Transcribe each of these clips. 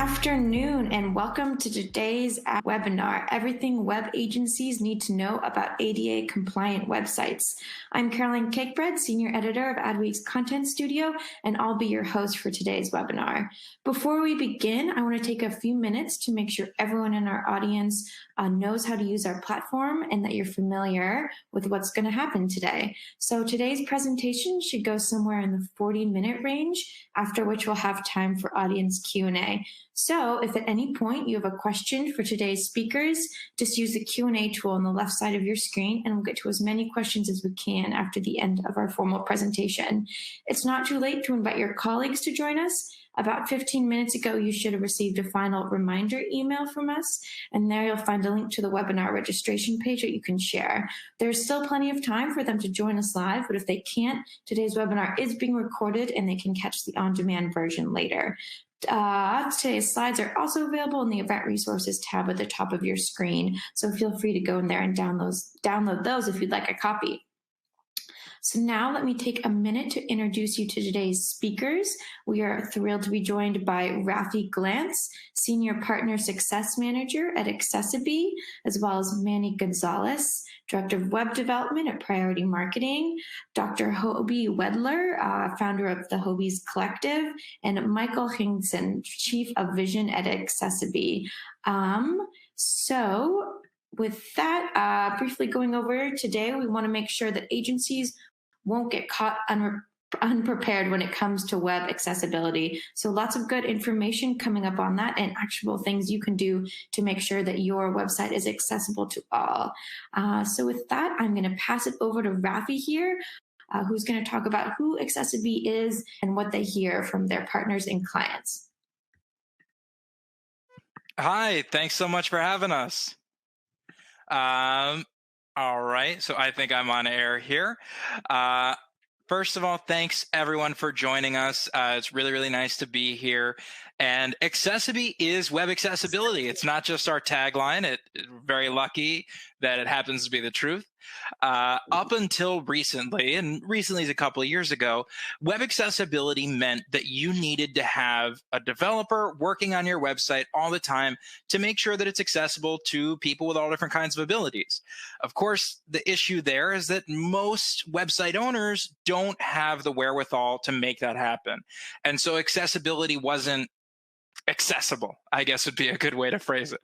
afternoon, and welcome to today's webinar, Everything Web Agencies Need to Know About ADA Compliant Websites. I'm Caroline Cakebread, Senior Editor of Adweek's Content Studio, and I'll be your host for today's webinar. Before we begin, I want to take a few minutes to make sure everyone in our audience knows how to use our platform and that you're familiar with what's going to happen today. So today's presentation should go somewhere in the 40-minute range, after which we'll have time for audience Q&A. So if at any point you have a question for today's speakers, just use the Q&A tool on the left side of your screen and we'll get to as many questions as we can after the end of our formal presentation. It's not too late to invite your colleagues to join us. About 15 minutes ago, you should have received a final reminder email from us, and there you'll find a link to the webinar registration page that you can share. There's still plenty of time for them to join us live, but if they can't, today's webinar is being recorded and they can catch the on-demand version later. Today's slides are also available in the Event Resources tab at the top of your screen, so feel free to go in there and download those if you'd like a copy. So now let me take a minute to introduce you to today's speakers. We are thrilled to be joined by Rafi Glantz, Senior Partner Success Manager at accessiBe, as well as Manny Gonzalez, Director of Web Development at Priority Marketing, Dr. Hobie Wedler, founder of the Hobie's Collective, and Michael Hingson, Chief of Vision at accessiBe. With that, briefly going over today, we want to make sure that agencies won't get caught unprepared when it comes to web accessibility. So lots of good information coming up on that and actual things you can do to make sure that your website is accessible to all. So with that, I'm going to pass it over to Rafi here, who's going to talk about who accessiBe is and what they hear from their partners and clients. Hi, thanks so much for having us. All right, so I think I'm on air here. First of all, thanks everyone for joining us. It's really, really nice to be here. And accessiBe is web accessibility. It's not just our tagline. Very lucky that it happens to be the truth. Up until recently, and recently is a couple of years ago, web accessibility meant that you needed to have a developer working on your website all the time to make sure that it's accessible to people with all different kinds of abilities. Of course, the issue there is that most website owners don't have the wherewithal to make that happen. And so accessibility wasn't accessible, I guess would be a good way to phrase it.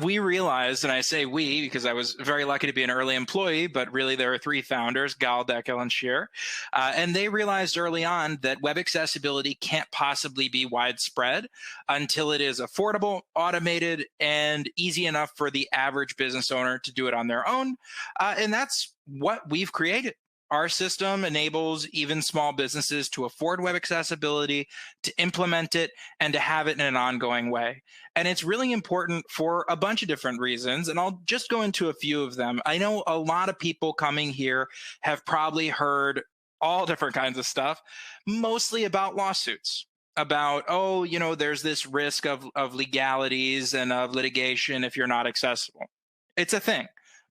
We realized, and I say we because I was very lucky to be an early employee, but really there are three founders, Gal, Deckel, and Sheer, and they realized early on that web accessibility can't possibly be widespread until it is affordable, automated, and easy enough for the average business owner to do it on their own. And that's what we've created. Our system enables even small businesses to afford web accessibility, to implement it, and to have it in an ongoing way. And it's really important for a bunch of different reasons, and I'll just go into a few of them. I know a lot of people coming here have probably heard all different kinds of stuff, mostly about lawsuits. About, oh, you know, there's this risk of legalities and of litigation if you're not accessible. It's a thing.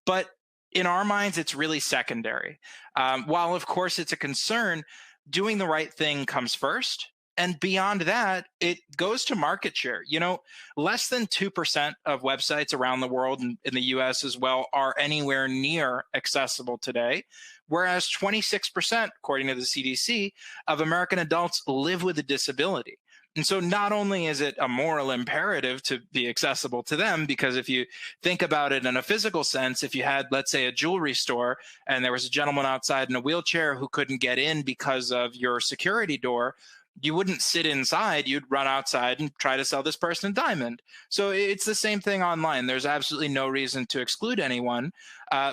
But in our minds, it's really secondary. While, of course, it's a concern, doing the right thing comes first. And beyond that, it goes to market share. You know, less than 2% of websites around the world, and in the US as well, are anywhere near accessible today, whereas 26%, according to the CDC, of American adults live with a disability. And so not only is it a moral imperative to be accessible to them, because if you think about it in a physical sense, if you had, let's say, a jewelry store and there was a gentleman outside in a wheelchair who couldn't get in because of your security door, you wouldn't sit inside, you'd run outside and try to sell this person a diamond. So it's the same thing online. There's absolutely no reason to exclude anyone,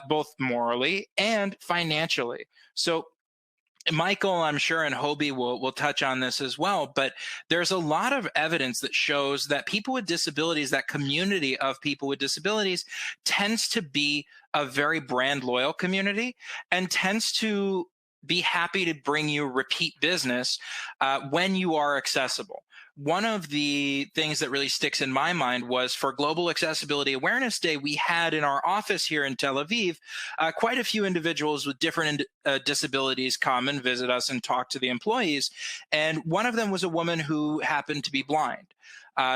both morally and financially. So Michael, I'm sure, and Hobie will touch on this as well, but there's a lot of evidence that shows that people with disabilities, that community of people with disabilities, tends to be a very brand loyal community and tends to be happy to bring you repeat business when you are accessible. One of the things that really sticks in my mind was for Global Accessibility Awareness Day, we had in our office here in Tel Aviv, quite a few individuals with different disabilities come and visit us and talk to the employees. And one of them was a woman who happened to be blind.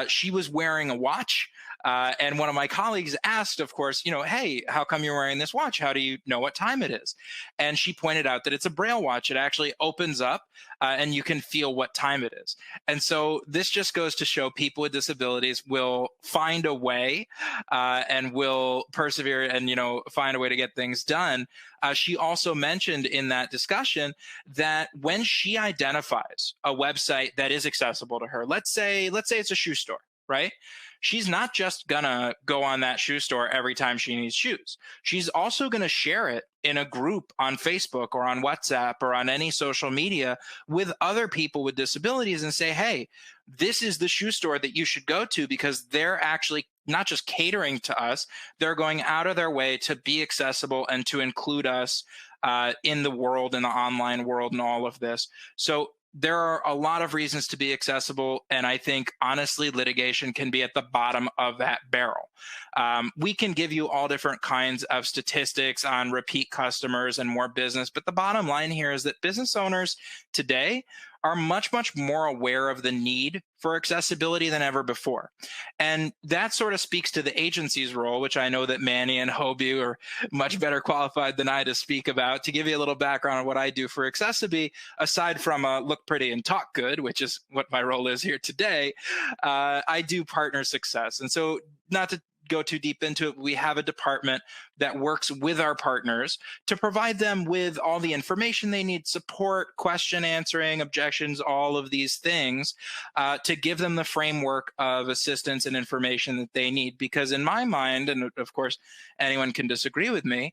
she was wearing a watch. And one of my colleagues asked, of course, hey, how come you're wearing this watch? How do you know what time it is? And she pointed out that it's a Braille watch. It actually opens up and you can feel what time it is. And so this just goes to show people with disabilities will find a way and will persevere and, find a way to get things done. She also mentioned in that discussion that when she identifies a website that is accessible to her, let's say it's a shoe store, right? She's not just gonna go on that shoe store every time she needs shoes. She's also gonna share it in a group on Facebook or on WhatsApp or on any social media with other people with disabilities and say, hey, this is the shoe store that you should go to because they're actually not just catering to us, they're going out of their way to be accessible and to include us in the world, in the online world and all of this. So there are a lot of reasons to be accessible, and I think, honestly, litigation can be at the bottom of that barrel. We can give you all different kinds of statistics on repeat customers and more business, but the bottom line here is that business owners today are much, much more aware of the need for accessibility than ever before. And that sort of speaks to the agency's role, which I know that Manny and Hobu are much better qualified than I to speak about. To give you a little background on what I do for accessiBe, aside from look pretty and talk good, which is what my role is here today, I do partner success. And so, not to go too deep into it, we have a department that works with our partners to provide them with all the information they need, support, question answering, objections, all of these things, to give them the framework of assistance and information that they need. Because in my mind, and of course anyone can disagree with me,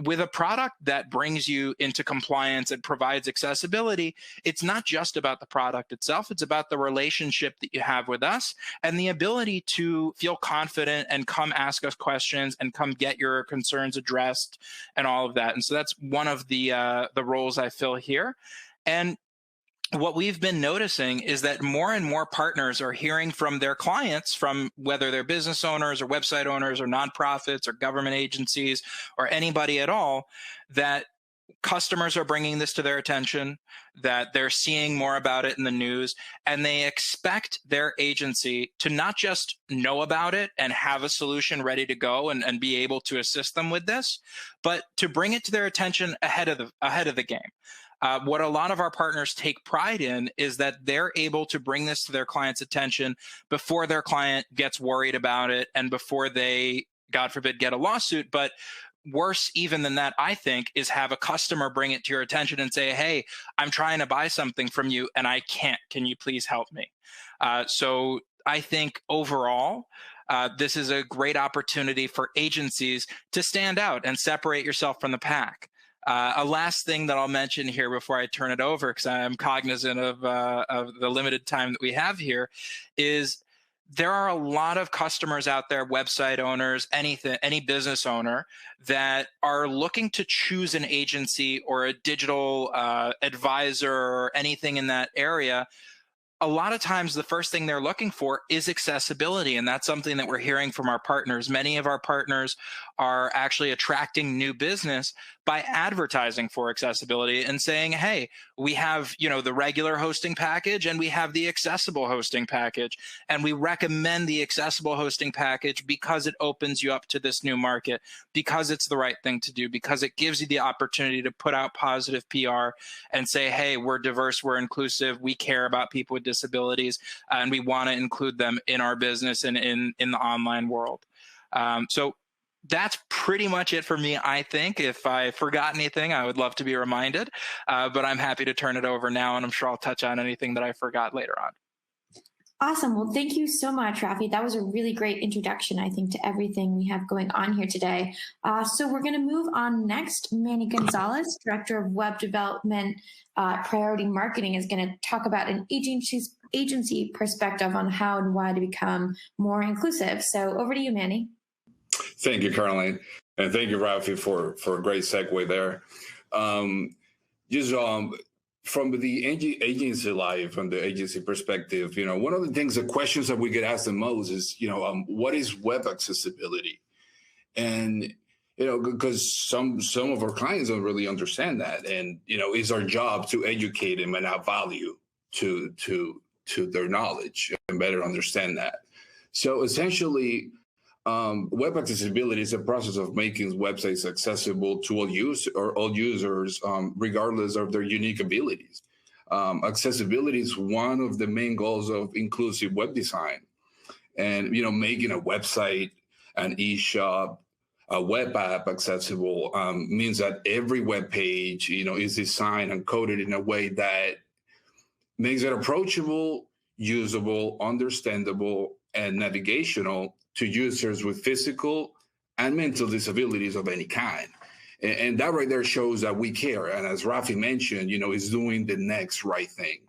with a product that brings you into compliance and provides accessibility, it's not just about the product itself, it's about the relationship that you have with us and the ability to feel confident and come ask us questions and come get your concerns addressed and all of that. And so that's one of the roles I fill here. And what we've been noticing is that more and more partners are hearing from their clients, from whether they're business owners or website owners or nonprofits or government agencies or anybody at all, that customers are bringing this to their attention, that they're seeing more about it in the news, and they expect their agency to not just know about it and have a solution ready to go and be able to assist them with this, but to bring it to their attention ahead of the game. What a lot of our partners take pride in is that they're able to bring this to their client's attention before their client gets worried about it and before they, God forbid, get a lawsuit. But worse even than that, I think, is have a customer bring it to your attention and say, hey, I'm trying to buy something from you and I can't. Can you please help me? So I think overall, this is a great opportunity for agencies to stand out and separate yourself from the pack. A last thing that I'll mention here before I turn it over, because I'm cognizant of the limited time that we have here, is there are a lot of customers out there, website owners, any business owner, that are looking to choose an agency or a digital advisor or anything in that area. A lot of times the first thing they're looking for is accessibility, and that's something that we're hearing from our partners. Many of our partners are actually attracting new business by advertising for accessibility and saying, hey, we have, the regular hosting package and we have the accessible hosting package, and we recommend the accessible hosting package because it opens you up to this new market, because it's the right thing to do, because it gives you the opportunity to put out positive PR and say, hey, we're diverse, we're inclusive, we care about people with disabilities, and we want to include them in our business and in the online world. So that's pretty much it for me, I think. If I forgot anything, I would love to be reminded, but I'm happy to turn it over now, and I'm sure I'll touch on anything that I forgot later on. Awesome. Well, thank you so much, Rafi. That was a really great introduction, I think, to everything we have going on here today. So we're going to move on next. Manny Gonzalez, Director of Web Development Priority Marketing, is going to talk about an agency perspective on how and why to become more inclusive. So over to you, Manny. Thank you, Caroline. And thank you, Rafi, for a great segue there. From the agency life, from the agency perspective, one of the things, the questions that we get asked the most is, what is web accessibility? And, because some of our clients don't really understand that. And, it's our job to educate them and add value to to their knowledge and better understand that. So essentially, web accessibility is a process of making websites accessible to all users, regardless of their unique abilities. Accessibility is one of the main goals of inclusive web design, and making a website, an e-shop, a web app accessible means that every web page, is designed and coded in a way that makes it approachable, usable, understandable, and navigational to users with physical and mental disabilities of any kind. And that right there shows that we care. And as Rafi mentioned, is doing the next right thing,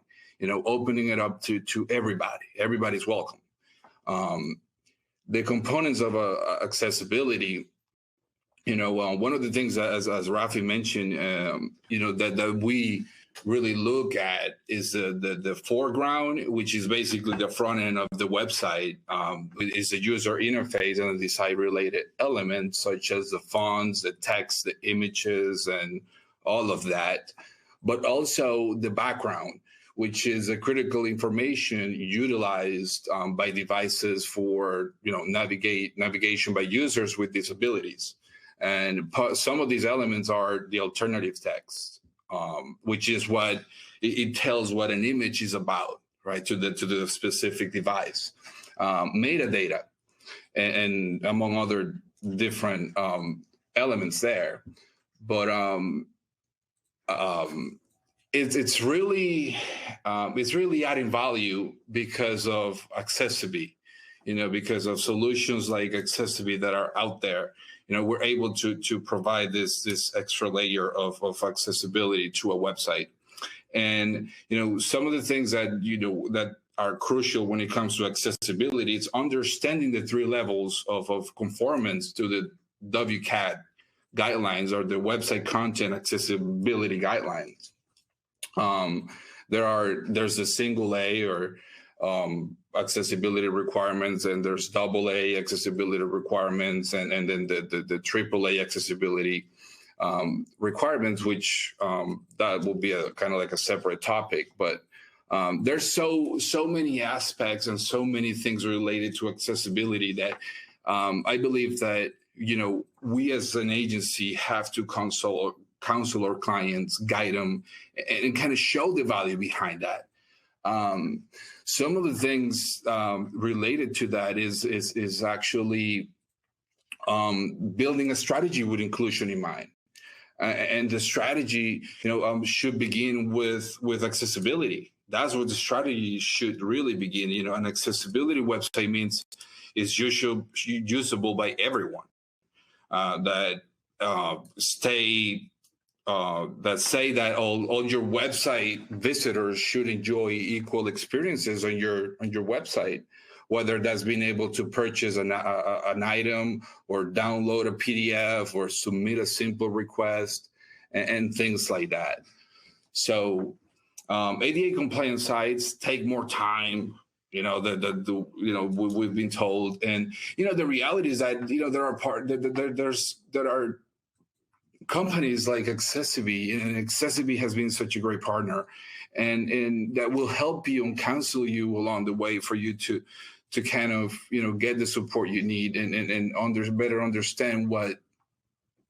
opening it up to everybody. Everybody's welcome. The components of accessibility, one of the things that, as Rafi mentioned, that we really look at is the foreground, which is basically the front end of the website, is the user interface and the design related elements such as the fonts, the text, the images, and all of that. But also the background, which is a critical information utilized by devices for navigation by users with disabilities. And some of these elements are the alternative text, which is what it tells what an image is about, right, to the specific device. Metadata, and among other different elements there. But it's really adding value because of accessiBe, because of solutions like accessiBe that are out there. We're able to provide this extra layer of accessibility to a website. And, some of the things that, that are crucial when it comes to accessibility, it's understanding the 3 levels of conformance to the WCAG guidelines, or the website content accessibility guidelines. There's a single A, or accessibility requirements, and there's AA accessibility requirements, and then the AAA accessibility requirements, which that will be a kind of like a separate topic. But there's so many aspects and so many things related to accessibility that I believe that we as an agency have to counsel our clients, guide them, and kind of show the value behind that. Some of the things related to that is actually building a strategy with inclusion in mind. And the strategy, should begin with accessibility. That's what the strategy should really begin. An accessibility website means it's usable by everyone. That say that all your website visitors should enjoy equal experiences on your website, whether that's being able to purchase an item, or download a PDF, or submit a simple request, and things like that. So ADA compliant sites take more time. We've been told, and the reality is that there are companies like accessiBe, and accessiBe has been such a great partner, and that will help you and counsel you along the way for you to kind of get the support you need, and better understand what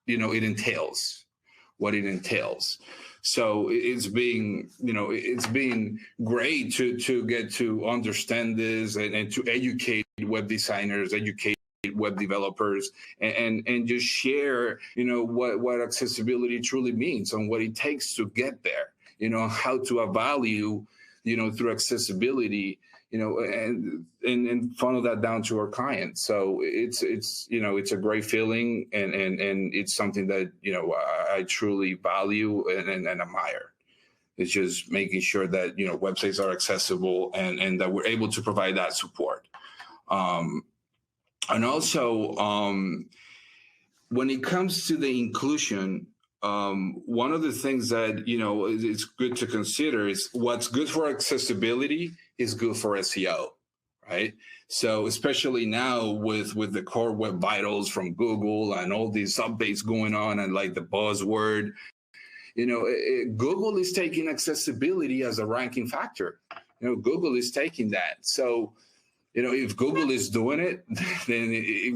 it entails. So it's been great to get to understand this, and to educate web designers, educate web developers, and just share what accessibility truly means and what it takes to get there, how to value through accessibility, and funnel that down to our clients. So it's a great feeling, and it's something that I truly value and admire. It's just making sure that websites are accessible, and that we're able to provide that support. And also, when it comes to the inclusion, one of the things that it's good to consider is what's good for accessibility is good for SEO, right? So especially now with the core web vitals from Google and all these updates going on, and like the buzzword, Google is taking accessibility as a ranking factor. Google is taking that. So, if Google is doing it, then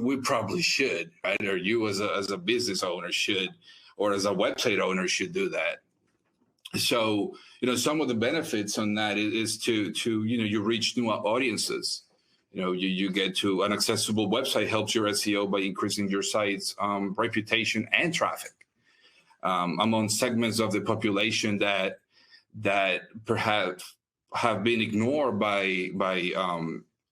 we probably should, right? Or you as a business owner should, or as a website owner should do that. So, some of the benefits on that is to you reach new audiences. You get to an accessible website helps your SEO by increasing your site's reputation and traffic among segments of the population that perhaps have been ignored by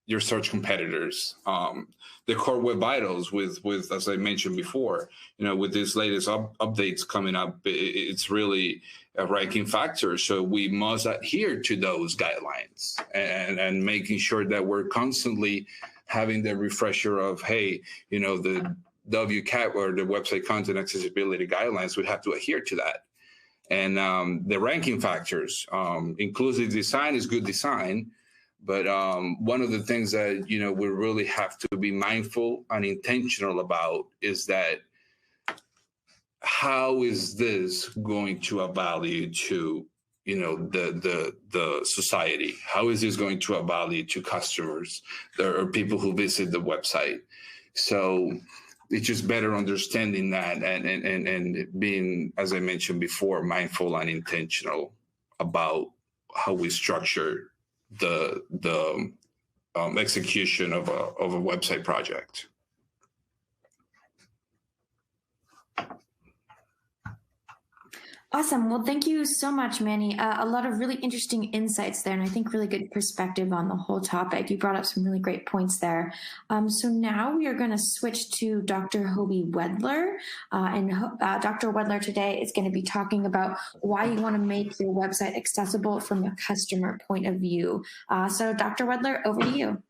your search competitors. The core web vitals with as I mentioned before, with these latest updates coming up, it's really a ranking factor. So we must adhere to those guidelines and making sure that we're constantly having the refresher of, hey, the WCAG or the Website Content Accessibility Guidelines, we have to adhere to that. And the ranking factors, inclusive design is good design, but one of the things that we really have to be mindful and intentional about is that how is this going to add value to the society? How is this going to add value to customers or people who visit the website? So it's just better understanding that and being, as I mentioned before, mindful and intentional about how we structure the execution of a website project. Awesome. Well, thank you so much, Manny. A lot of really interesting insights there, and I think really good perspective on the whole topic. You brought up some really great points there. So now we are going to switch to Dr. Hobie Wedler. Dr. Wedler today is going to be talking about why you want to make your website accessible from a customer point of view. So Dr. Wedler, over to you.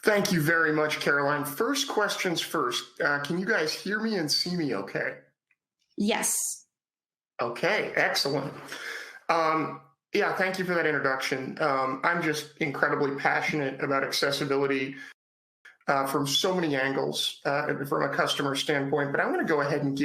Thank you very much, Caroline. First questions first. Can you guys hear me and see me okay? Yes. Okay, excellent. Yeah, thank you for that introduction. I'm just incredibly passionate about accessibility from so many angles from a customer standpoint, but I'm going to go ahead and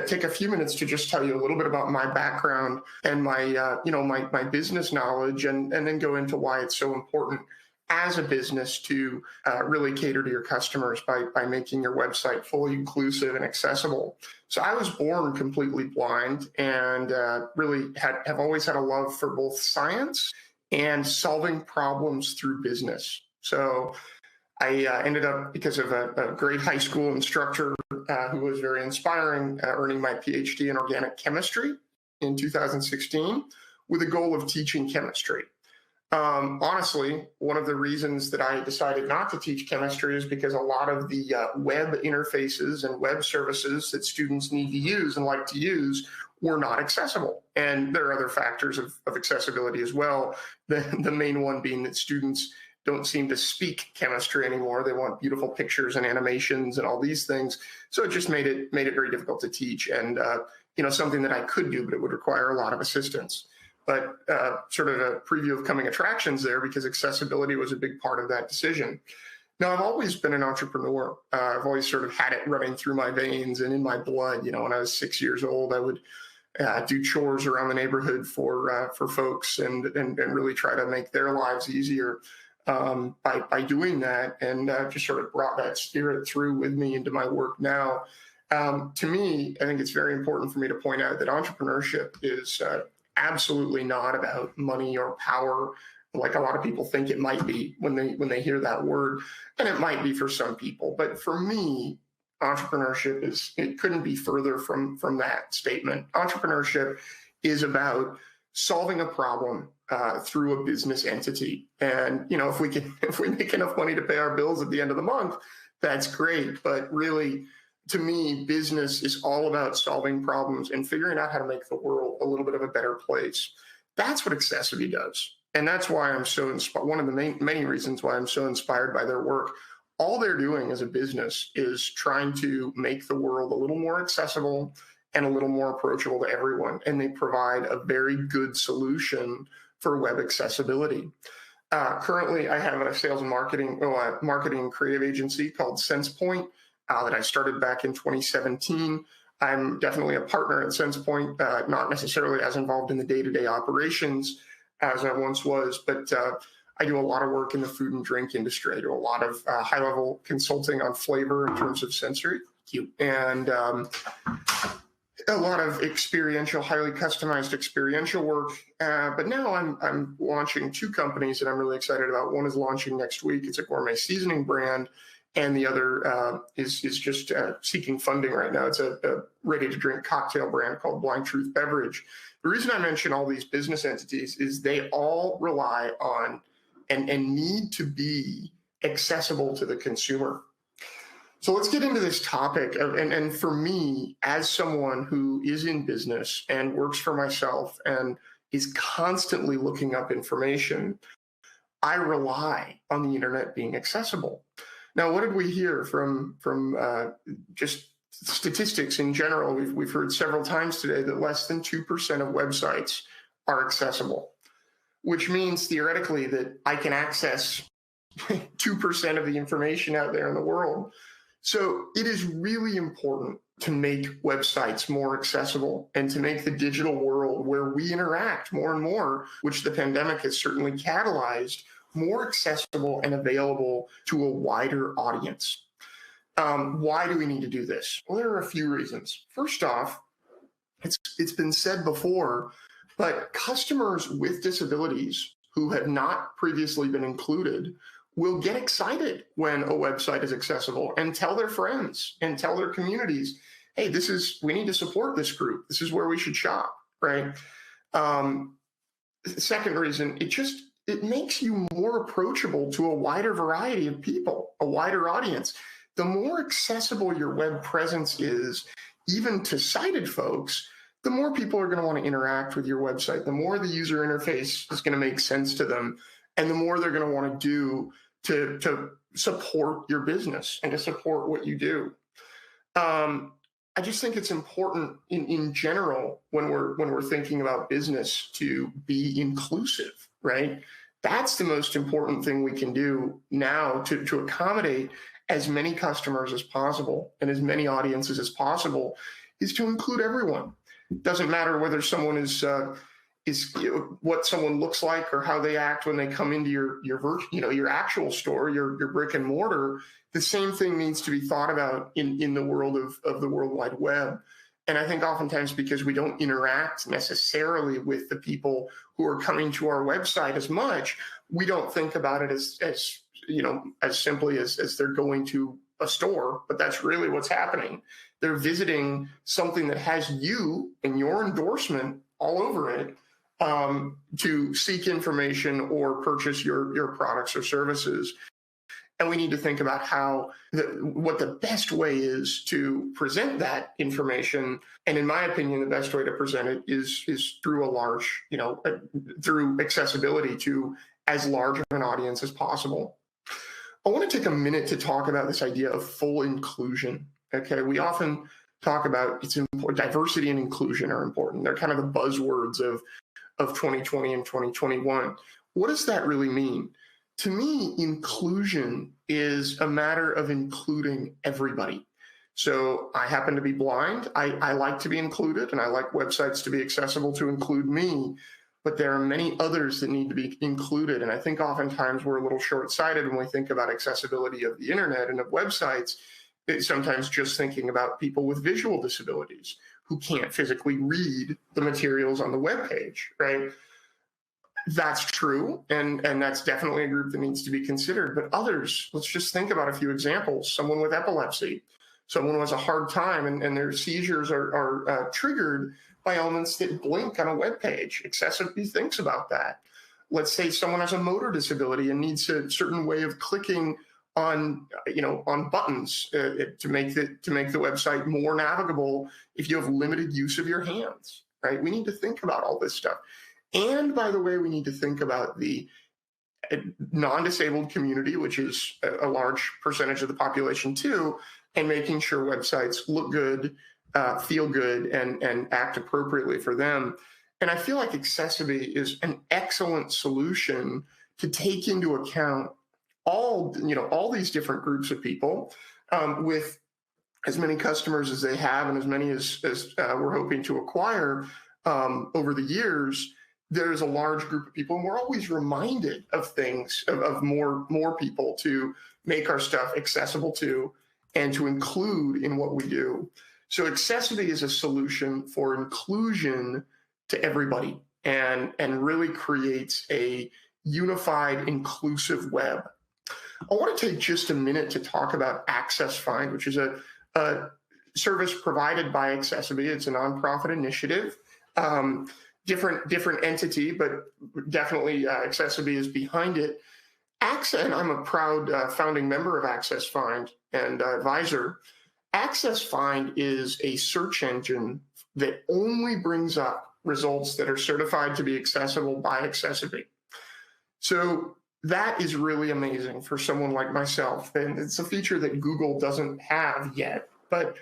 take a few minutes to just tell you a little bit about my background and my business knowledge, and then go into why it's so important as a business to really cater to your customers by making your website fully inclusive and accessible. So I was born completely blind and really have always had a love for both science and solving problems through business. So I ended up, because of a great high school instructor who was very inspiring, earning my PhD in organic chemistry in 2016 with a goal of teaching chemistry. Honestly, one of the reasons that I decided not to teach chemistry is because a lot of the web interfaces and web services that students need to use and like to use were not accessible. And there are other factors of accessibility as well. The main one being that students don't seem to speak chemistry anymore. They want beautiful pictures and animations and all these things. So it just made it very difficult to teach, and something that I could do, but it would require a lot of assistance. But sort of a preview of coming attractions there, because accessibility was a big part of that decision. Now, I've always been an entrepreneur. I've always sort of had it running through my veins and in my blood. When I was 6 years old, I would do chores around the neighborhood for folks and really try to make their lives easier by doing that, and just sort of brought that spirit through with me into my work now. To me, I think it's very important for me to point out that entrepreneurship is absolutely not about money or power, like a lot of people think it might be when they hear that word, and it might be for some people. But for me, entrepreneurship it couldn't be further from that statement. Entrepreneurship is about solving a problem through a business entity, and if we make enough money to pay our bills at the end of the month, that's great. But really, to me, business is all about solving problems and figuring out how to make the world a little bit of a better place. That's what accessiBe does. And that's why I'm so inspired. One of the many reasons why I'm so inspired by their work. All they're doing as a business is trying to make the world a little more accessible and a little more approachable to everyone. And they provide a very good solution for web accessibility. Currently, I have a sales and marketing and creative agency called SensePoint that I started back in 2017. I'm definitely a partner at SensePoint, not necessarily as involved in the day-to-day operations, as I once was, but I do a lot of work in the food and drink industry. I do a lot of high-level consulting on flavor in terms of sensory, and a lot of experiential, highly customized experiential work. But now I'm launching two companies that I'm really excited about. One is launching next week. It's a gourmet seasoning brand, and the other is just seeking funding right now. It's a ready-to-drink cocktail brand called Blind Truth Beverage. The reason I mention all these business entities is they all rely on and need to be accessible to the consumer. So let's get into this topic. And for me, as someone who is in business and works for myself and is constantly looking up information, I rely on the internet being accessible. Now, what did we hear from just statistics in general? We've heard several times today that less than 2% of websites are accessible, which means theoretically that I can access 2% of the information out there in the world. So it is really important to make websites more accessible and to make the digital world where we interact more and more, which the pandemic has certainly catalyzed, more accessible and available to a wider audience. Why do we need to do this? Well, there are a few reasons. First off, it's been said before, but customers with disabilities who have not previously been included will get excited when a website is accessible and tell their friends and tell their communities, hey, we need to support this group. This is where we should shop, right? Second reason, it makes you more approachable to a wider variety of people, a wider audience. The more accessible your web presence is, even to sighted folks, the more people are going to want to interact with your website, the more the user interface is going to make sense to them, and the more they're going to want to do to support your business and to support what you do. I just think it's important in general when we're thinking about business to be inclusive, right? That's the most important thing we can do now to accommodate as many customers as possible and as many audiences as possible, is to include everyone. It doesn't matter whether someone is what someone looks like or how they act when they come into your actual store, your brick and mortar. The same thing needs to be thought about in the world of the World Wide Web. And I think oftentimes because we don't interact necessarily with the people who are coming to our website as much, we don't think about it as simply as they're going to a store, but that's really what's happening. They're visiting something that has you and your endorsement all over it to seek information or purchase your products or services. And we need to think about what the best way is to present that information. And in my opinion, the best way to present it is through through accessibility to as large of an audience as possible. I want to take a minute to talk about this idea of full inclusion. Okay, we often talk about it's important. Diversity and inclusion are important. They're kind of the buzzwords of 2020 and 2021. What does that really mean? To me, inclusion is a matter of including everybody. So I happen to be blind. I like to be included, and I like websites to be accessible to include me. But there are many others that need to be included. And I think oftentimes we're a little short-sighted when we think about accessibility of the internet and of websites. It's sometimes just thinking about people with visual disabilities who can't physically read the materials on the web page, right? That's true, and that's definitely a group that needs to be considered. But others, let's just think about a few examples. Someone with epilepsy, someone who has a hard time and their seizures are triggered by elements that blink on a web page. accessiBe thinks about that. Let's say someone has a motor disability and needs a certain way of clicking on buttons to make the website more navigable if you have limited use of your hands, right? We need to think about all this stuff. And by the way, we need to think about the non-disabled community, which is a large percentage of the population too, and making sure websites look good, feel good, and act appropriately for them. And I feel like accessiBe is an excellent solution to take into account all these different groups of people with as many customers as they have and as many as we're hoping to acquire over the years. there's a large group of people, and we're always reminded of things, of more people to make our stuff accessible to and to include in what we do. So accessiBe is a solution for inclusion to everybody, and really creates a unified, inclusive web. I want to take just a minute to talk about accessiFind, which is a service provided by accessiBe. It's a nonprofit initiative, different entity, but definitely accessiBe is behind it. And I'm a proud founding member of accessiFind and advisor. accessiFind is a search engine that only brings up results that are certified to be accessible by accessiBe. So that is really amazing for someone like myself. And it's a feature that Google doesn't have yet. But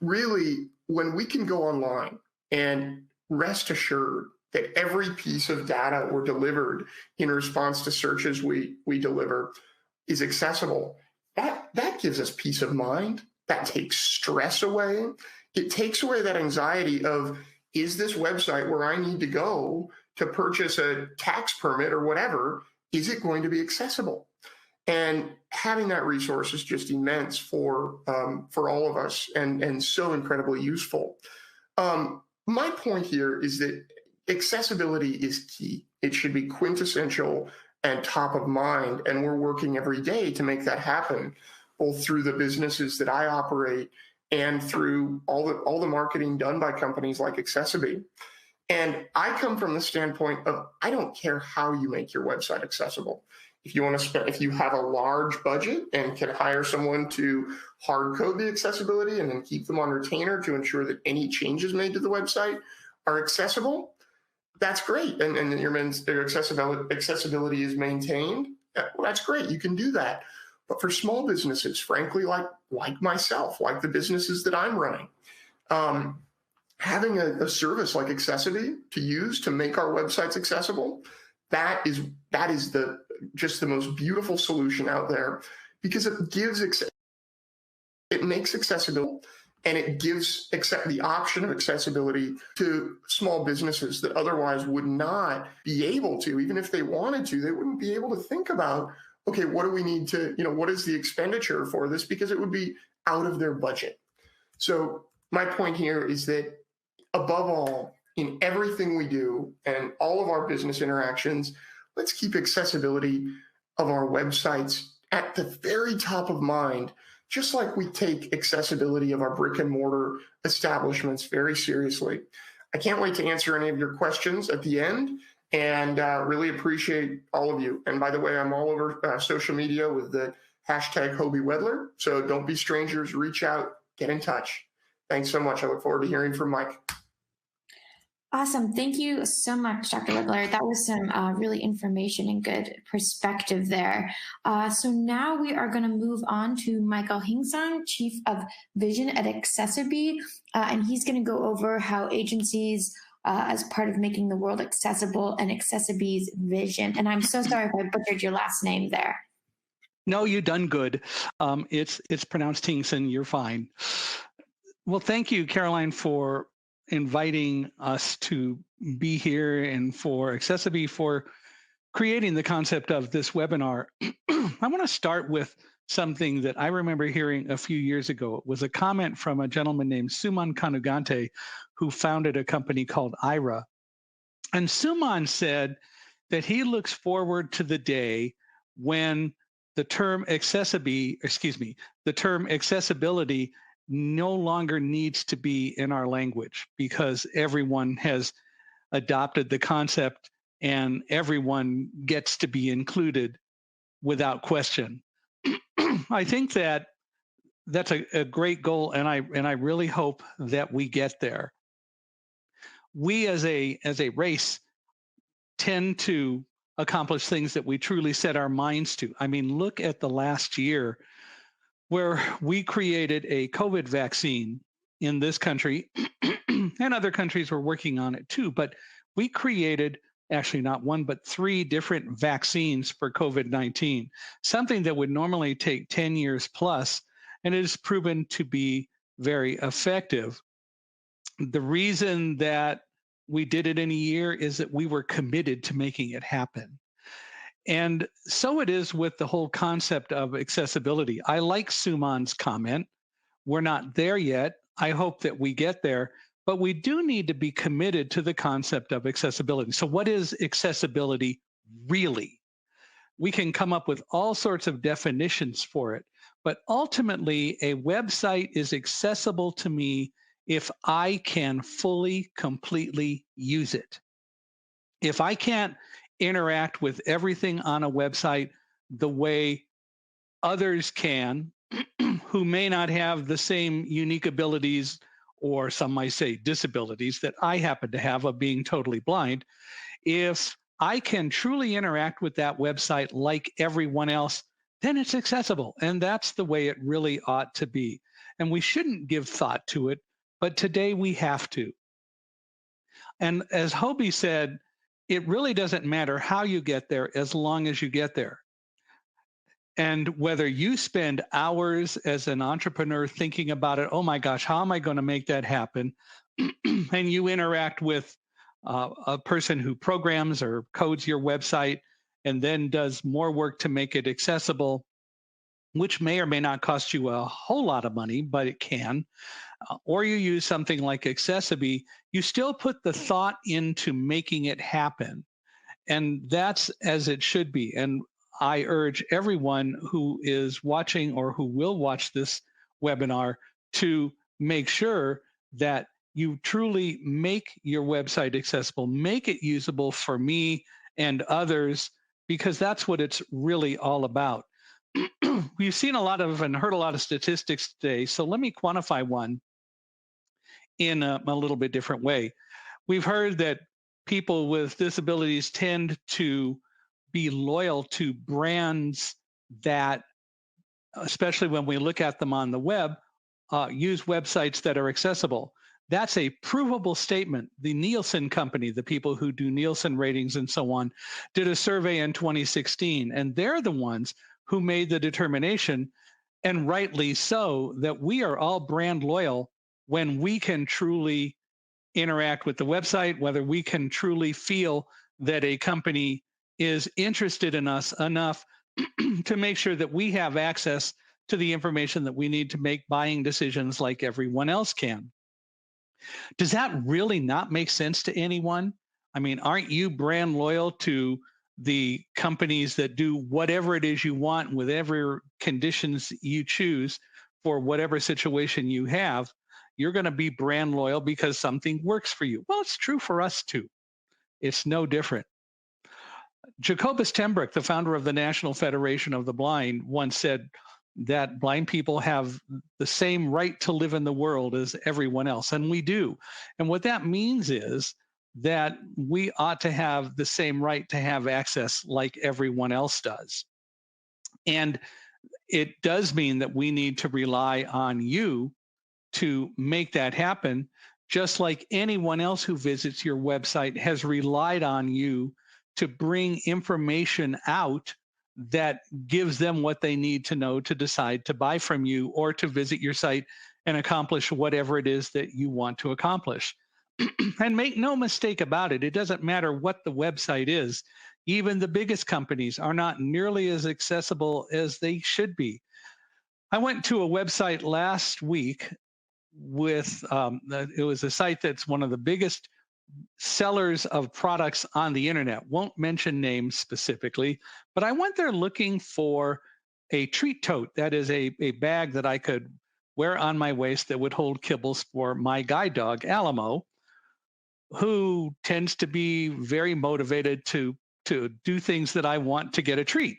really, when we can go online and rest assured that every piece of data we're delivered in response to searches we deliver is accessible, that gives us peace of mind. That takes stress away. It takes away that anxiety of, is this website where I need to go to purchase a tax permit or whatever, is it going to be accessible? And having that resource is just immense for all of us, and so incredibly useful. My point here is that accessibility is key. It should be quintessential and top of mind, and we're working every day to make that happen, both through the businesses that I operate and through all the marketing done by companies like accessiBe. And I come from the standpoint of, I don't care how you make your website accessible. If you want to spend, if you have a large budget and can hire someone to hard code the accessibility and then keep them on retainer to ensure that any changes made to the website are accessible, that's great. And your accessibility is maintained. Well, that's great. You can do that. But for small businesses, frankly, like myself, like the businesses that I'm running, having a service like accessiBe to use to make our websites accessible, that is just the most beautiful solution out there, because it makes accessible, and it gives the option of accessibility to small businesses that otherwise would not be able to. Even if they wanted to, they wouldn't be able to think about, okay, what do we need to, what is the expenditure for this? Because it would be out of their budget. So my point here is that, above all, in everything we do and all of our business interactions, let's keep accessibility of our websites at the very top of mind, just like we take accessibility of our brick and mortar establishments very seriously. I can't wait to answer any of your questions at the end, and really appreciate all of you. And by the way, I'm all over social media with the hashtag Hobie Wedler. So don't be strangers, reach out, get in touch. Thanks so much. I look forward to hearing from Mike. Awesome. Thank you so much, Dr. Wedler. That was some really information and good perspective there. So now we are going to move on to Michael Hingsong, Chief of Vision at accessiBe, and he's going to go over how agencies, as part of making the world accessible, and accessiBe's vision. And I'm so sorry if I butchered your last name there. No, you done good. It's pronounced Hingsong. You're fine. Well, thank you, Caroline, for inviting us to be here, and for accessiBe for creating the concept of this webinar. I want to start with something that I remember hearing a few years ago. It was a comment from a gentleman named Suman Kanugante, who founded a company called IRA. And Suman said that he looks forward to the day when the term accessibility no longer needs to be in our language, because everyone has adopted the concept and everyone gets to be included without question. I think that that's a great goal, and I really hope that we get there. We as a race tend to accomplish things that we truly set our minds to. I mean, look at the last year, where we created a COVID vaccine in this country, and other countries were working on it too, but we created actually not one, but 3 different vaccines for COVID-19, something that would normally take 10 years plus, and it has proven to be very effective. The reason that we did it in a year is that we were committed to making it happen. And so it is with the whole concept of accessibility. I like Suman's comment. We're not there yet. I hope that we get there, but we do need to be committed to the concept of accessibility. So what is accessibility really? We can come up with all sorts of definitions for it, but ultimately a website is accessible to me if I can fully, completely use it. If I can't interact with everything on a website the way others can, who may not have the same unique abilities, or some might say disabilities, that I happen to have of being totally blind, if I can truly interact with that website like everyone else, then it's accessible. And that's the way it really ought to be. And we shouldn't give thought to it, but today we have to. And as Hobie said, it really doesn't matter how you get there as long as you get there. And whether you spend hours as an entrepreneur thinking about it, oh my gosh, how am I going to make that happen? And you interact with a person who programs or codes your website and then does more work to make it accessible, which may or may not cost you a whole lot of money, but it can. Or you use something like accessiBe, you still put the thought into making it happen. And that's as it should be. And I urge everyone who is watching or who will watch this webinar to make sure that you truly make your website accessible, make it usable for me and others, because that's what it's really all about. We've seen a lot of and heard a lot of statistics today, so let me quantify one in a little bit different way. We've heard that people with disabilities tend to be loyal to brands that, especially when we look at them on the web, use websites that are accessible. That's a provable statement. The Nielsen company, the people who do Nielsen ratings and so on, did a survey in 2016, and they're the ones who made the determination, and rightly so, that we are all brand loyal when we can truly interact with the website, whether we can truly feel that a company is interested in us enough to make sure that we have access to the information that we need to make buying decisions like everyone else can. Does that really not make sense to anyone? I mean, aren't you brand loyal to the companies that do whatever it is you want, whatever conditions you choose for whatever situation you have? You're going to be brand loyal because something works for you. Well, it's true for us too. It's no different. Jacobus Tembrick, the founder of the National Federation of the Blind, once said that blind people have the same right to live in the world as everyone else, and we do. And what that means is that we ought to have the same right to have access like everyone else does. And it does mean that we need to rely on you to make that happen, just like anyone else who visits your website has relied on you to bring information out that gives them what they need to know to decide to buy from you or to visit your site and accomplish whatever it is that you want to accomplish. And make no mistake about it, it doesn't matter what the website is. Even the biggest companies are not nearly as accessible as they should be. I went to a website last week with, it was a site that's one of the biggest sellers of products on the internet. Won't mention names specifically, but I went there looking for a treat tote. That is a bag that I could wear on my waist that would hold kibbles for my guide dog, Alamo, who tends to be very motivated to do things that I want to get a treat.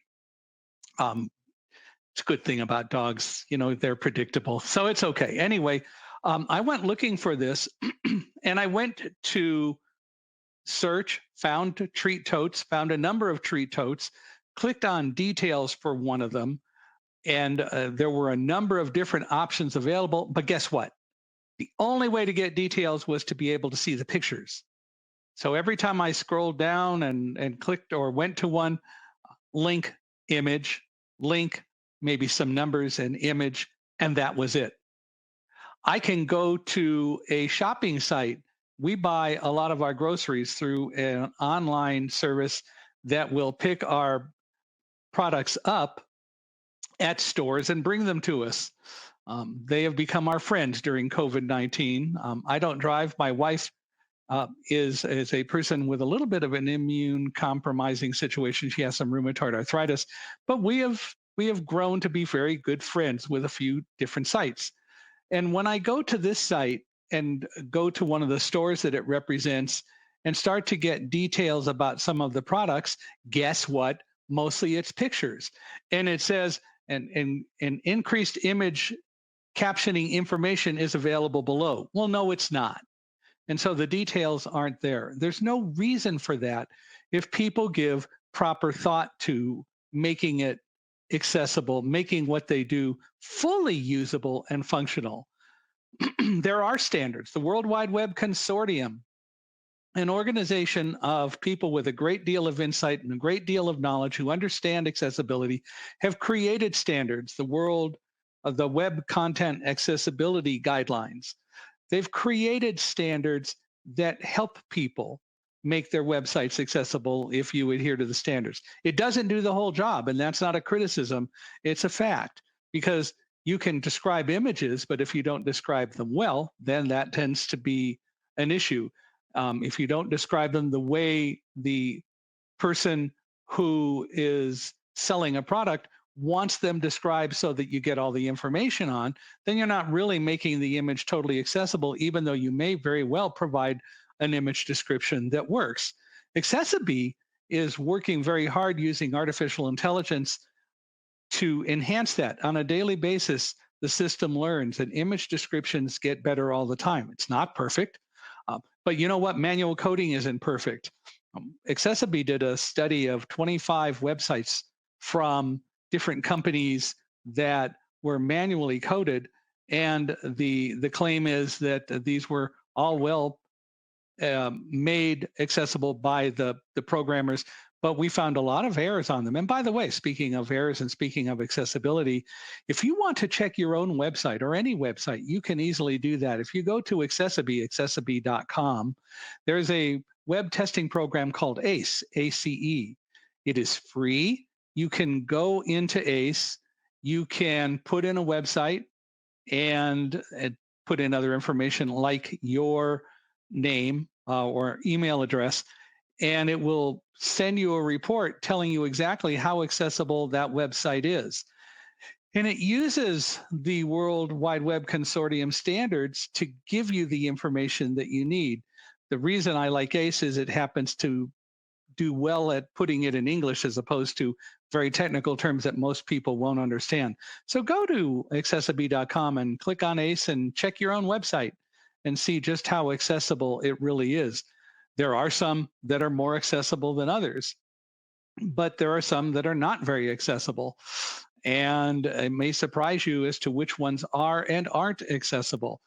It's a good thing about dogs, you know, they're predictable, so it's okay. Anyway, I went looking for this and I went to search, found treat totes, found a number of treat totes, clicked on details for one of them, and there were a number of different options available. But guess what? The only way to get details was to be able to see the pictures. So every time I scrolled down and clicked or went to one, link, image, link, maybe some numbers and image, and that was it. I can go to a shopping site we buy a lot of our groceries through an online service that will pick our products up at stores and bring them to us. They have become our friends during COVID-19. I don't drive. My wife is a person with a little bit of an immune compromising situation. She has some rheumatoid arthritis, but we have grown to be very good friends with a few different sites. And when I go to this site and go to one of the stores that it represents and start to get details about some of the products, guess what? Mostly it's pictures. And it says, an increased image captioning information is available below. Well, no, it's not. And so the details aren't there. There's no reason for that if people give proper thought to making it accessible, making what they do fully usable and functional. There are standards. The World Wide Web Consortium, an organization of people with a great deal of insight and a great deal of knowledge who understand accessibility, have created standards, the Web Content Accessibility Guidelines. They've created standards that help people make their websites accessible if you adhere to the standards. It doesn't do the whole job, and that's not a criticism. It's a fact, because you can describe images, but if you don't describe them well, then that tends to be an issue. If you don't describe them the way the person who is selling a product wants them described so that you get all the information on, then you're not really making the image totally accessible, even though you may very well provide an image description that works. accessiBe is working very hard using artificial intelligence to enhance that. On a daily basis, the system learns and image descriptions get better all the time. It's not perfect, but you know what? Manual coding isn't perfect. accessiBe did a study of 25 websites from different companies that were manually coded, and the claim is that these were all well made accessible by the programmers, but we found a lot of errors on them. And by the way, speaking of errors and speaking of accessibility, if you want to check your own website or any website, you can easily do that. If you go to accessiBe.com, there's a web testing program called ACE, ACE. It is free. You can go into ACE, you can put in a website and put in other information like your name or email address, and it will send you a report telling you exactly how accessible that website is. And it uses the World Wide Web Consortium standards to give you the information that you need. The reason I like ACE is it happens to do well at putting it in English as opposed to very technical terms that most people won't understand. So go to accessiBe.com and click on ACE and check your own website and see just how accessible it really is. There are some that are more accessible than others, but there are some that are not very accessible. And it may surprise you as to which ones are and aren't accessible.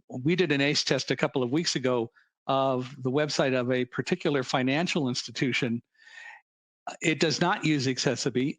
We did an ACE test a couple of weeks ago of the website of a particular financial institution. It does not use accessiBe,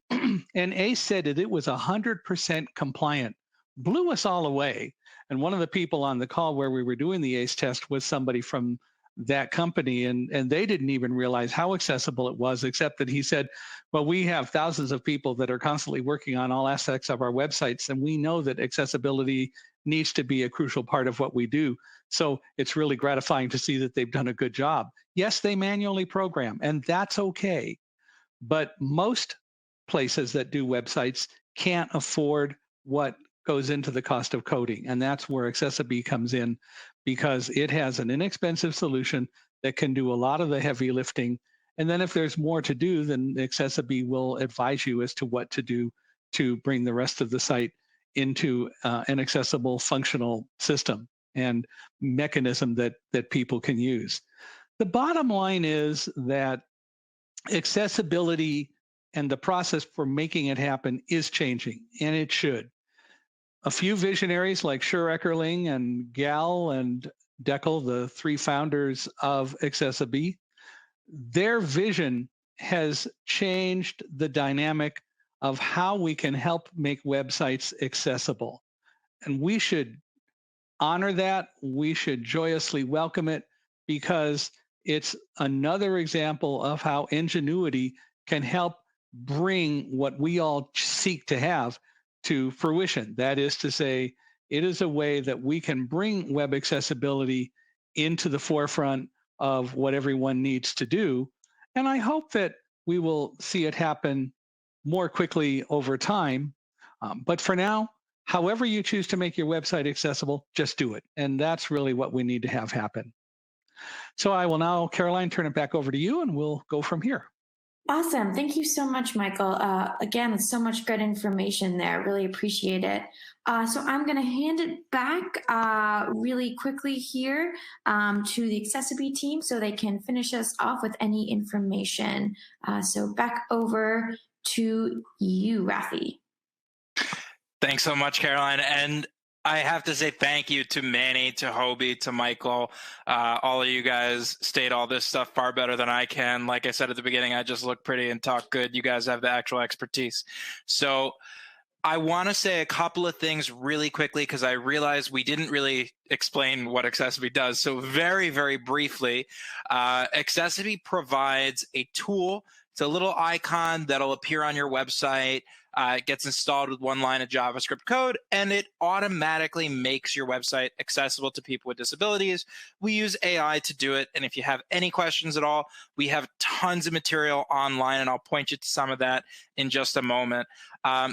and ACE said that it was 100% compliant. Blew us all away. And one of the people on the call where we were doing the ACE test was somebody from that company, and they didn't even realize how accessible it was, except that he said, well, we have thousands of people that are constantly working on all aspects of our websites, and we know that accessibility needs to be a crucial part of what we do. So it's really gratifying to see that they've done a good job. Yes, they manually program, and that's okay. But most places that do websites can't afford what goes into the cost of coding. And that's where accessiBe comes in, because it has an inexpensive solution that can do a lot of the heavy lifting. And then if there's more to do, then accessiBe will advise you as to what to do to bring the rest of the site into an accessible, functional system and mechanism that people can use. The bottom line is that accessibility and the process for making it happen is changing, and it should. A few visionaries like Schur Eckerling and Gal and Deckel, the three founders of accessiBe, their vision has changed the dynamic of how we can help make websites accessible. And we should honor that. We should joyously welcome it because it's another example of how ingenuity can help bring what we all seek to have to fruition. That is to say, it is a way that we can bring web accessibility into the forefront of what everyone needs to do. And I hope that we will see it happen more quickly over time. But for now, however you choose to make your website accessible, just do it. And that's really what we need to have happen. So I will now, Caroline, turn it back over to you and we'll go from here. Awesome. Thank you so much, Michael. Again, it's so much good information there. Really appreciate it. So I'm going to hand it back really quickly here to the accessiBe team so they can finish us off with any information. So back over to you, Rafi. Thanks so much, Caroline. And I have to say thank you to Manny, to Hobie, to Michael. All of you guys state all this stuff far better than I can. Like I said at the beginning, I just look pretty and talk good. You guys have the actual expertise. So I want to say a couple of things really quickly because I realized we didn't really explain what accessiBe does. So very, very briefly, accessiBe provides a tool. It's a little icon that'll appear on your website. It gets installed with one line of JavaScript code, and it automatically makes your website accessible to people with disabilities. We use AI to do it, and if you have any questions at all, we have tons of material online, and I'll point you to some of that in just a moment.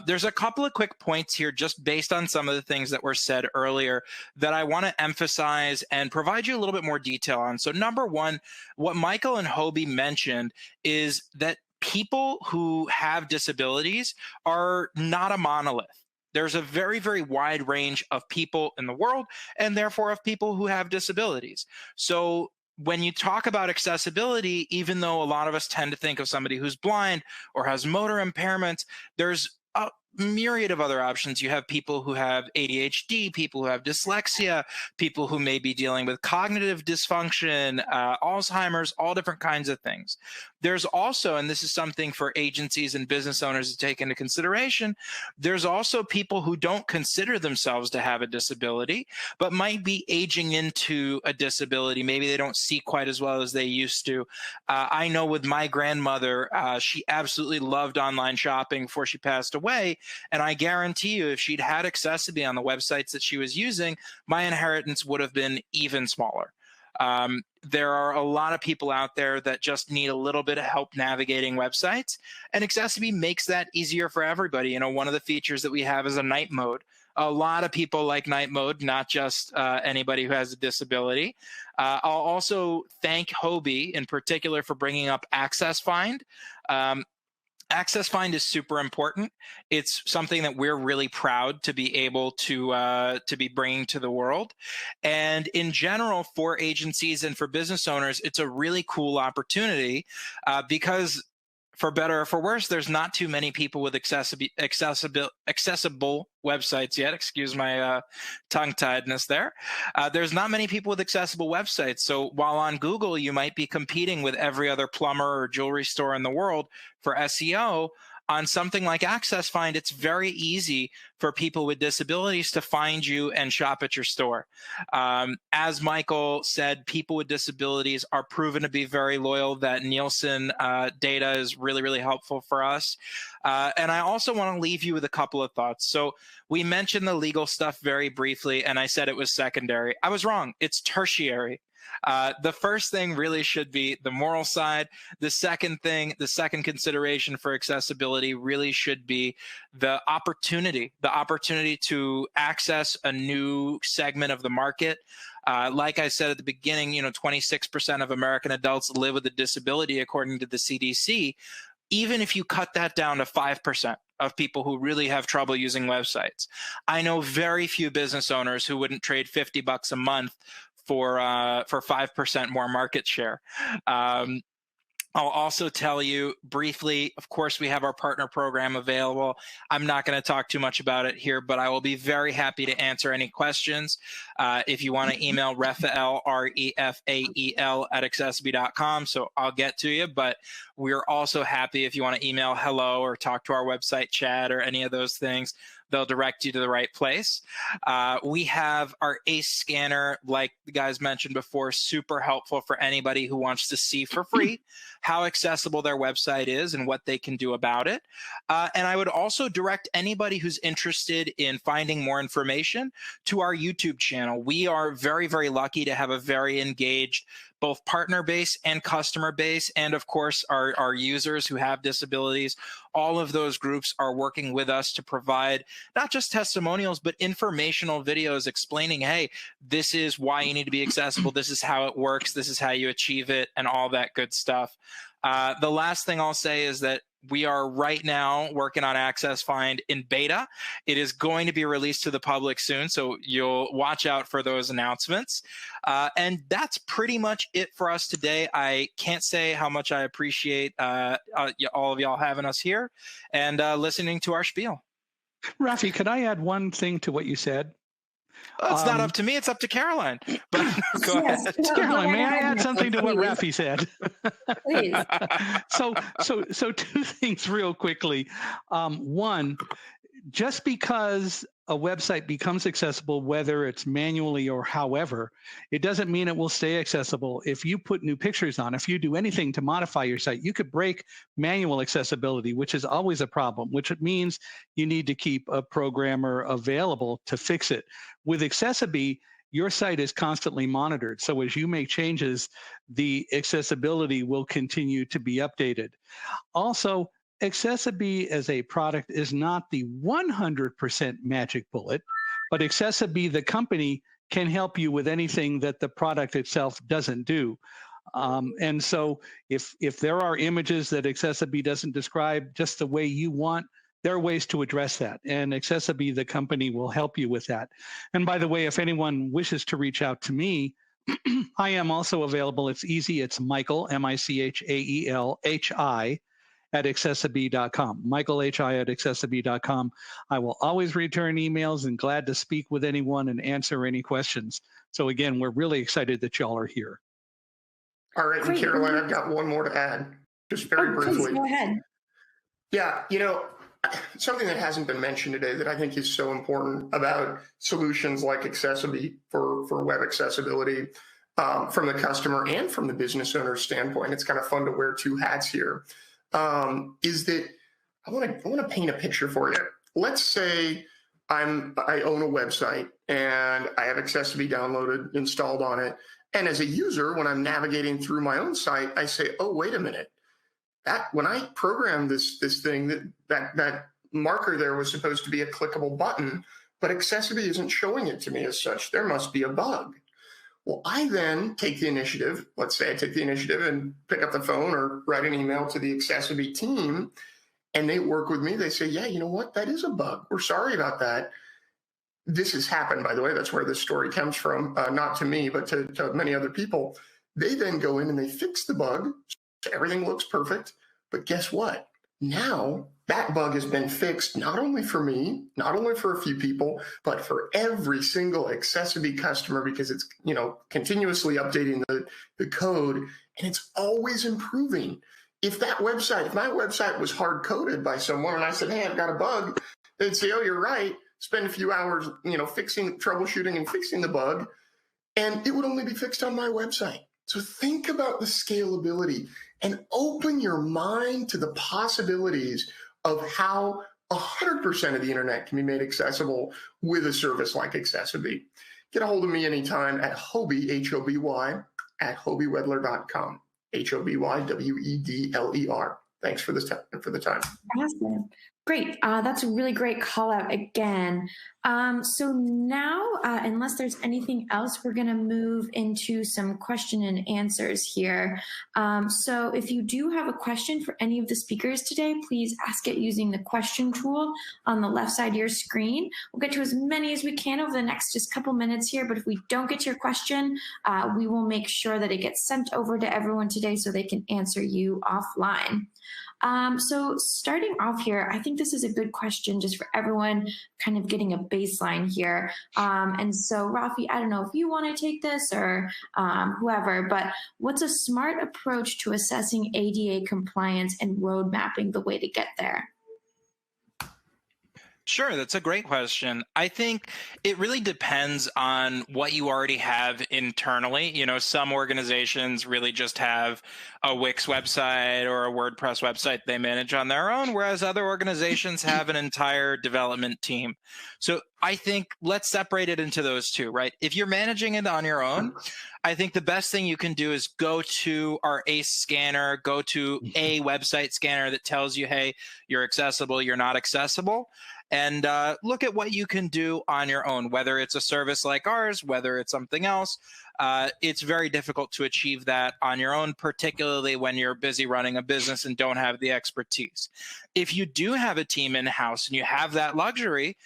There's a couple of quick points here just based on some of the things that were said earlier that I want to emphasize and provide you a little bit more detail on. So number one, what Michael and Hobie mentioned is that people who have disabilities are not a monolith. There's a very, very wide range of people in the world, and therefore of people who have disabilities. So when you talk about accessibility, even though a lot of us tend to think of somebody who's blind or has motor impairments, there's a myriad of other options. You have people who have ADHD, people who have dyslexia, people who may be dealing with cognitive dysfunction, Alzheimer's, all different kinds of things. There's also, and this is something for agencies and business owners to take into consideration, there's also people who don't consider themselves to have a disability, but might be aging into a disability. Maybe they don't see quite as well as they used to. I know with my grandmother, she absolutely loved online shopping before she passed away. And I guarantee you, if she'd had accessiBe on the websites that she was using, my inheritance would have been even smaller. There are a lot of people out there that just need a little bit of help navigating websites, and accessiBe makes that easier for everybody. You know, one of the features that we have is a night mode. A lot of people like night mode, not just anybody who has a disability. I'll also thank Hobie in particular for bringing up accessiFind. accessiFind is super important. It's something that we're really proud to be able to be bringing to the world. And in general, for agencies and for business owners, it's a really cool opportunity because, for better or for worse, there's not too many people with accessible websites yet. Excuse my tongue-tiedness there. There's not many people with accessible websites. So while on Google, you might be competing with every other plumber or jewelry store in the world for SEO, on something like accessiFind, it's very easy for people with disabilities to find you and shop at your store. As Michael said, people with disabilities are proven to be very loyal. That Nielsen data is really, really helpful for us. And I also want to leave you with a couple of thoughts. So we mentioned the legal stuff very briefly, and I said it was secondary. I was wrong. It's tertiary. The first thing really should be the moral side. The second thing, the second consideration for accessibility really should be the opportunity to access a new segment of the market. Like I said at the beginning, 26% of American adults live with a disability, according to the CDC. Even if you cut that down to 5% of people who really have trouble using websites, I know very few business owners who wouldn't trade $50 a month for 5% more market share. I'll also tell you briefly, of course, we have our partner program available. I'm not going to talk too much about it here, but I will be very happy to answer any questions. If you want to email Refael, R-E-F-A-E-L @accessiBe.com, so I'll get to you. But we're also happy if you want to email hello or talk to our website chat or any of those things. they'll direct you to the right place. We have our ACE scanner, like the guys mentioned before, super helpful for anybody who wants to see for free how accessible their website is and what they can do about it. And I would also direct anybody who's interested in finding more information to our YouTube channel. We are very, very lucky to have a very engaged both partner base and customer base, and of course our users who have disabilities. All of those groups are working with us to provide not just testimonials, but informational videos explaining, hey, this is why you need to be accessible, this is how it works, this is how you achieve it, and all that good stuff. The last thing I'll say is that we are right now working on AccessFind in beta. It is going to be released to the public soon, so you'll watch out for those announcements. And that's pretty much it for us today. I can't say how much I appreciate all of y'all having us here and listening to our spiel. Rafi, could I add one thing to what you said? Well, it's not up to me, it's up to Caroline. But go ahead. Caroline, may I add something to what Rafi said? Please. So two things real quickly. One, just because a website becomes accessible, whether it's manually or however, it doesn't mean it will stay accessible. If you put new pictures on, if you do anything to modify your site, you could break manual accessibility, which is always a problem, which means you need to keep a programmer available to fix it. With accessiBe, your site is constantly monitored. So as you make changes, the accessibility will continue to be updated. Also, accessiBe as a product is not the 100% magic bullet, but accessiBe, the company, can help you with anything that the product itself doesn't do. And so if there are images that accessiBe doesn't describe just the way you want, there are ways to address that. And accessiBe, the company, will help you with that. And by the way, if anyone wishes to reach out to me, I am also available. It's easy. It's Michael, MICHAELHI, at accessiBe.com. Michael H.I. at accessiBe.com. I will always return emails and glad to speak with anyone and answer any questions. So again, we're really excited that y'all are here. All right, and Caroline, I've got one more to add, just very briefly. Please, go ahead. Yeah, something that hasn't been mentioned today that I think is so important about solutions like accessiBe for web accessibility from the customer and from the business owner's standpoint. It's kind of fun to wear two hats here. Is that I want to paint a picture for you. Let's say I own a website and I have accessiBe downloaded, installed on it. And as a user, when I'm navigating through my own site, I say, oh, wait a minute. That when I programmed this thing, that marker there was supposed to be a clickable button, but accessiBe isn't showing it to me as such. There must be a bug. Well, I then take the initiative. Let's say I take the initiative and pick up the phone or write an email to the accessiBe team, and they work with me. They say, yeah, you know what? That is a bug. We're sorry about that. This has happened, by the way. That's where this story comes from, not to me, but to many other people. They then go in and they fix the bug. Everything looks perfect. But guess what? Now that bug has been fixed, not only for me, not only for a few people, but for every single accessiBe customer, because it's, continuously updating the code, and it's always improving. If my website was hard coded by someone and I said, hey, I've got a bug, they'd say, oh, you're right. Spend a few hours, troubleshooting and fixing the bug, and it would only be fixed on my website. So think about the scalability and open your mind to the possibilities of how 100% of the internet can be made accessible with a service like accessiBe. Get a hold of me anytime at Hobey, H-O-B-Y, at hobeywedler.com, H-O-B-Y-W-E-D-L-E-R. Thanks for the time. Awesome. Great. That's a really great call out again. So now, unless there's anything else, we're going to move into some question and answers here. So if you do have a question for any of the speakers today, please ask it using the question tool on the left side of your screen. We'll get to as many as we can over the next just couple minutes here, but if we don't get to your question, we will make sure that it gets sent over to everyone today so they can answer you offline. So starting off here, I think this is a good question just for everyone kind of getting a baseline here. And so Rafi, I don't know if you want to take this or whoever, but what's a smart approach to assessing ADA compliance and road mapping the way to get there? Sure, that's a great question. I think it really depends on what you already have internally. Some organizations really just have a Wix website or a WordPress website they manage on their own, whereas other organizations have an entire development team. So I think let's separate it into those two, right? If you're managing it on your own, I think the best thing you can do is go to our ACE scanner, go to a website scanner that tells you, hey, you're accessible, you're not accessible, and look at what you can do on your own, whether it's a service like ours, whether it's something else. It's very difficult to achieve that on your own, particularly when you're busy running a business and don't have the expertise. If you do have a team in-house and you have that luxury,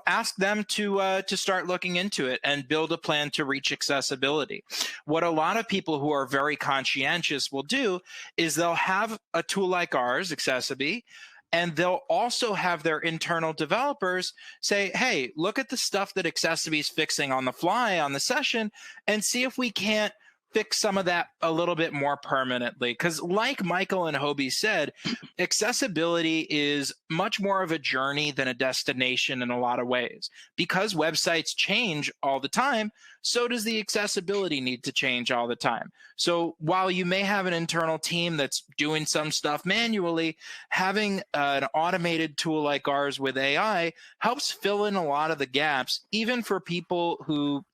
ask them to start looking into it and build a plan to reach accessibility. What a lot of people who are very conscientious will do is they'll have a tool like ours, accessiBe, and they'll also have their internal developers say, hey, look at the stuff that accessiBe is fixing on the fly on the session and see if we can't fix some of that a little bit more permanently. Because like Michael and Hobie said, accessibility is much more of a journey than a destination in a lot of ways. Because websites change all the time, so does the accessibility need to change all the time. So while you may have an internal team that's doing some stuff manually, having an automated tool like ours with AI helps fill in a lot of the gaps, even for people who,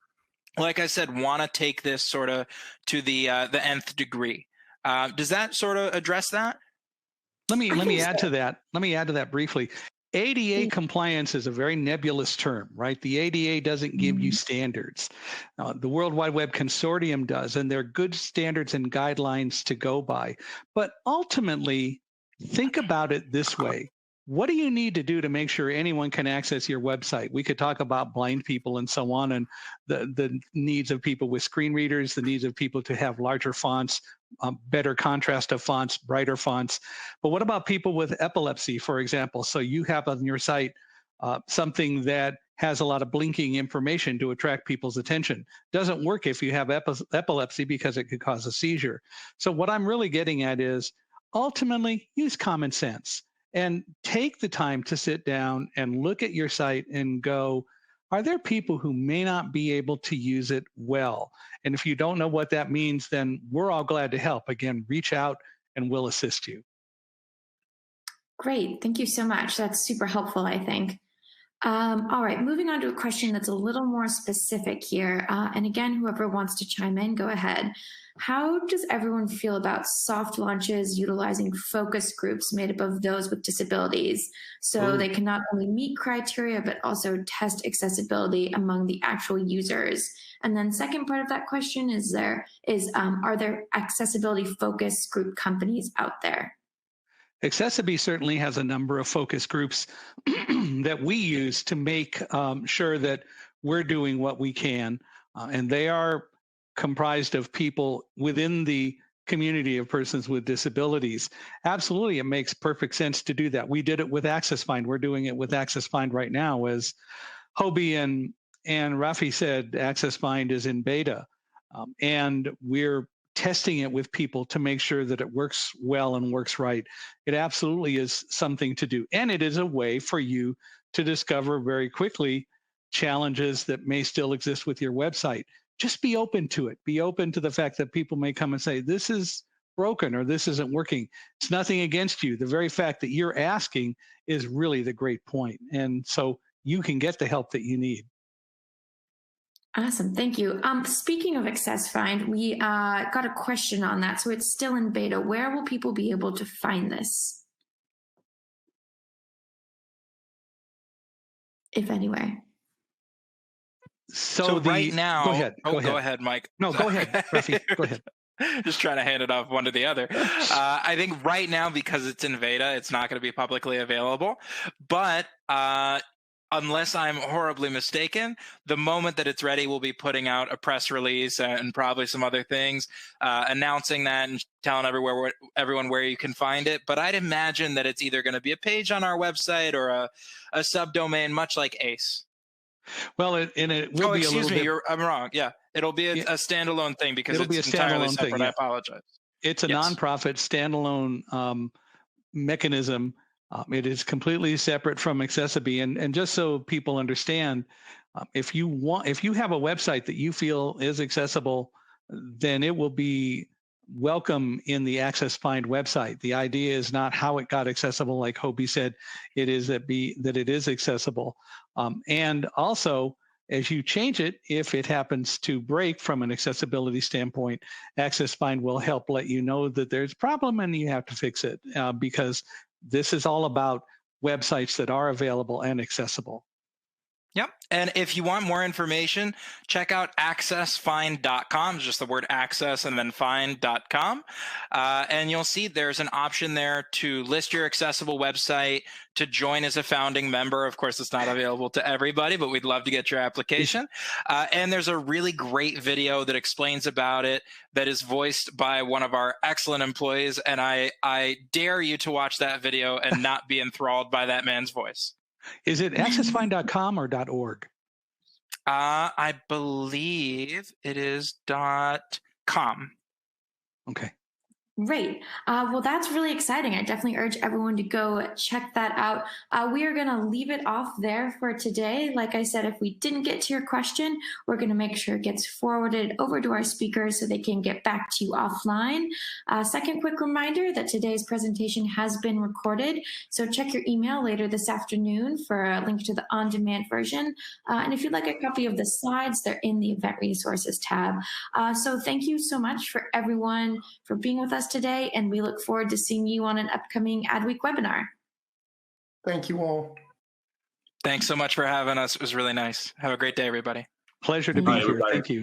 like I said, want to take this sort of to the nth degree. Does that sort of address that? Let me add to that. Let me add to that briefly. ADA compliance is a very nebulous term, right? The ADA doesn't give you standards. The World Wide Web Consortium does, and they're good standards and guidelines to go by. But ultimately, think about it this way. What do you need to do to make sure anyone can access your website? We could talk about blind people and so on, and the needs of people with screen readers, the needs of people to have larger fonts, better contrast of fonts, brighter fonts. But what about people with epilepsy, for example? So you have on your site something that has a lot of blinking information to attract people's attention. Doesn't work if you have epilepsy because it could cause a seizure. So what I'm really getting at is ultimately use common sense. And take the time to sit down and look at your site and go, are there people who may not be able to use it well? And if you don't know what that means, then we're all glad to help. Again, reach out and we'll assist you. Great. Thank you so much. That's super helpful, I think. All right, moving on to a question that's a little more specific here. And again, whoever wants to chime in, go ahead. How does everyone feel about soft launches utilizing focus groups made up of those with disabilities? So they can not only meet criteria, but also test accessibility among the actual users. And then second part of that question is are there accessibility focus group companies out there? accessiBe certainly has a number of focus groups that we use to make sure that we're doing what we can. And they are comprised of people within the community of persons with disabilities. Absolutely, it makes perfect sense to do that. We did it with accessiBe. We're doing it with accessiBe right now. As Hobie and Rafi said, accessiBe is in beta. And we're testing it with people to make sure that it works well and works right. It absolutely is something to do. And it is a way for you to discover very quickly challenges that may still exist with your website. Just be open to it. Be open to the fact that people may come and say, this is broken or this isn't working. It's nothing against you. The very fact that you're asking is really the great point. And so you can get the help that you need. Awesome, thank you. Speaking of accessiBe, we got a question on that. So it's still in beta. Where will people be able to find this? If anywhere. So right now, go ahead, Mike. No, go ahead, Rafi. Go ahead. Just trying to hand it off one to the other. I think right now, because it's in beta, it's not going to be publicly available. But unless I'm horribly mistaken, the moment that it's ready, we'll be putting out a press release and probably some other things, announcing that and telling everyone where you can find it. But I'd imagine that it's either going to be a page on our website or a subdomain, much like ACE. Well, it will be a little bit. I'm wrong. Yeah, it'll be a standalone thing because it's entirely separate. I apologize. It's a nonprofit standalone mechanism It is completely separate from accessiBe. And just so people understand, if you have a website that you feel is accessible, then it will be welcome in the Access Find website. The idea is not how it got accessible, like Hobie said. It is that it is accessible. And also, as you change it, if it happens to break from an accessibility standpoint, Access Find will help let you know that there's a problem and you have to fix it, because this is all about websites that are available and accessible. Yep. And if you want more information, check out accessfind.com, just the word access and then find.com. And you'll see there's an option there to list your accessible website, to join as a founding member. Of course, it's not available to everybody, but we'd love to get your application. And there's a really great video that explains about it that is voiced by one of our excellent employees. And I dare you to watch that video and not be enthralled by that man's voice. Is it accessfind.com or .org? I believe it is .com. Okay. Great. Well, that's really exciting. I definitely urge everyone to go check that out. We are going to leave it off there for today. Like I said, if we didn't get to your question, we're going to make sure it gets forwarded over to our speakers so they can get back to you offline. Second quick reminder that today's presentation has been recorded. So check your email later this afternoon for a link to the on-demand version. And if you'd like a copy of the slides, they're in the Event Resources tab. So thank you so much for everyone for being with us today, and we look forward to seeing you on an upcoming Adweek webinar. Thank you all. Thanks so much for having us. It was really nice. Have a great day, everybody. Pleasure to be here. Everybody. Thank you.